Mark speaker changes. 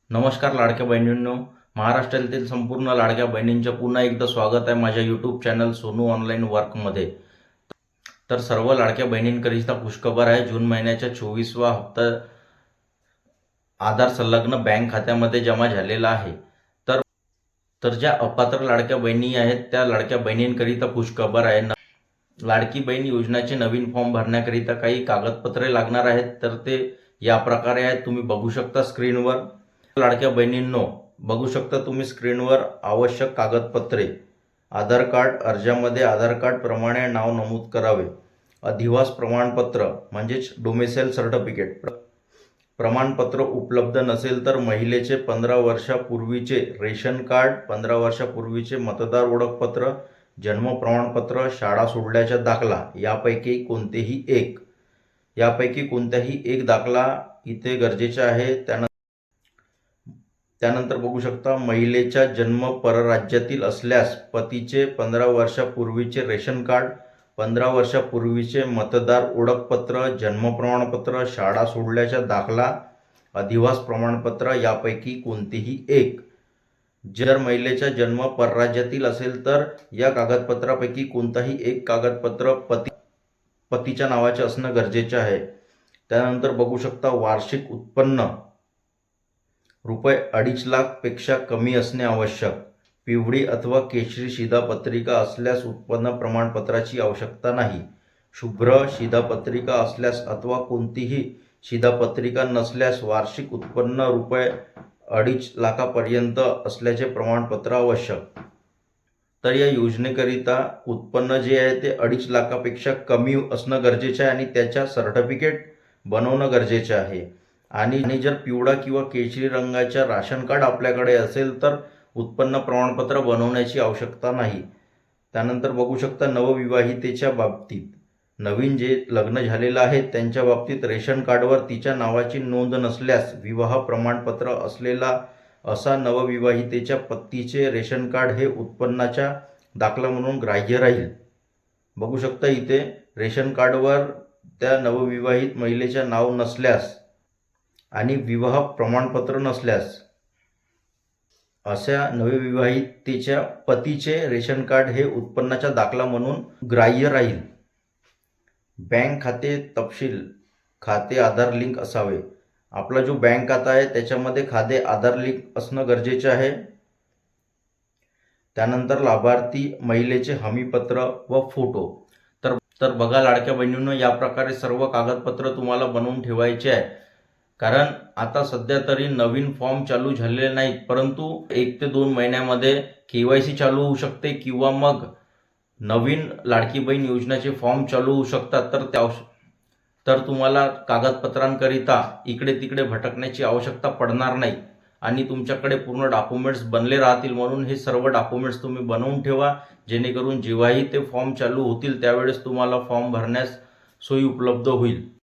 Speaker 1: नमस्कार लाडक्या बहिणींनो, महाराष्ट्रातील संपूर्ण लाडक्या बहिणींचं पुन्हा एकदा स्वागत आहे माझ्या यूट्यूब चॅनल सोनू ऑनलाईन वर्कमध्ये। तर सर्व लाडक्या बहिणींकरिता खुशखबर आहे। जून महिन्याचा 24वा हप्ता आधार संलग्न बँक खात्यामध्ये जमा झालेला आहे। तर ज्या अपात्र लाडक्या बहिणी आहेत त्या लाडक्या बहिणींकरिता खुशखबर आहे। लाडकी बहीण योजनेचे नवीन फॉर्म भरण्याकरिता काही कागदपत्रे लागणार आहेत, तर ते या प्रकारे आहेत, तुम्ही बघू शकता स्क्रीनवर। लाडक्या बहिणींनो, बघू शकता तुम्ही स्क्रीनवर आवश्यक कागदपत्रे। आधार कार्ड, अर्जामध्ये आधार कार्ड प्रमाणे नाव नमूद करावे। अधिवास प्रमाणपत्र म्हणजेच डोमेसाइल सर्टिफिकेट प्रमाणपत्र उपलब्ध नसेल तर महिलेचे 15 वर्षापूर्वीचे रेशन कार्ड, 15 वर्षापूर्वीचे मतदार ओळखपत्र, जन्म प्रमाणपत्र, शाळा सोडल्याचा दाखला यापैकी कोणताही एक दाखला इथे गरजेचा आहे। त्यानंतर बघू शकता महिलेचा जन्म परराज्यातील असल्यास पतीचे 15 वर्षापूर्वीचे रेशन कार्ड, 15 वर्षापूर्वीचे मतदार ओळखपत्र, जन्म प्रमाणपत्र, शाळा सोडल्याचा दाखला, अधिवास प्रमाणपत्र यापैकी कोणतेही एक। जर महिलेचा जन्म परराज्यातील असेल तर या कागदपत्रापैकी कोणताही एक कागदपत्र पतीच्या नावाचे असणं गरजेचे आहे। त्यानंतर बघू शकता वार्षिक उत्पन्न ₹2.5 लाख पेक्षा कमी असणे आवश्यक। पिवळी अथवा केशरी शिधापत्रिका असल्यास उत्पन्न प्रमाणपत्राची आवश्यकता नाही। शुभ्र शिधापत्रिका असल्यास अथवा कोणतीही शिधापत्रिका नसल्यास वार्षिक उत्पन्न ₹2.5 लाखापर्यंत असल्याचे प्रमाणपत्र आवश्यक। तर या योजनेकरिता उत्पन्न जे आहे ते 2.5 लाखापेक्षा कमी असणं गरजेचे आहे आणि त्याच्या सर्टिफिकेट बनवणं गरजेचे आहे। आणि जर पिवळा किंवा केशरी रंगाचा राशन कार्ड आपल्याकडे असेल तर उत्पन्न प्रमाणपत्र बनवण्याची आवश्यकता नाही। त्यानंतर बघू शकता नवविवाहितेच्या बाबतीत, नवीन जे लग्न झालेलं आहे त्यांच्या बाबतीत रेशन कार्डवर तिच्या नावाची नोंद नसल्यास विवाह प्रमाणपत्र असलेला असा नवविवाहितेच्या पतीचे रेशन कार्ड हे उत्पन्नाचा दाखला म्हणून ग्राह्य राहील। बघू शकता इथे रेशन कार्डवर त्या नवविवाहित महिलेचे नाव नसल्यास आणि विवाह प्रमाणपत्र नसल्यास अशा नवविवाहितेच्या पतीचे रेशन कार्ड हे उत्पन्नाचा दाखला म्हणून ग्राह्य राहील। बँक खाते तपशील, खाते आधार लिंक असावे। आपला जो बँक खाता आहे त्याच्यामध्ये खाते आधार लिंक असणं गरजेचे आहे। त्यानंतर लाभार्थी महिलेचे हमीपत्र व फोटो। तर बघा लाडक्या बहिणींनो, या प्रकारे सर्व कागदपत्र तुम्हाला बनवून ठेवायचे आहे। कारण आता सध्या तरी नवीन फॉर्म चालू झालेले नाहीत, परंतु 1 ते 2 महिन्यामध्ये KYC चालू होऊ शकते किंवा मग नवीन लाडकी बहीण योजनेचे फॉर्म चालू होऊ शकतात। तर तुम्हाला कागदपत्रांकरिता इकडे तिकडे भटकण्याची आवश्यकता पडणार नाही आणि तुमच्याकडे पूर्ण डॉक्युमेंट्स बनले राहतील। म्हणून हे सर्व डॉक्युमेंट्स तुम्ही बनवून ठेवा, जेणेकरून जेव्हाही ते फॉर्म चालू होतील त्यावेळेस तुम्हाला फॉर्म भरण्यास सोयी उपलब्ध होईल।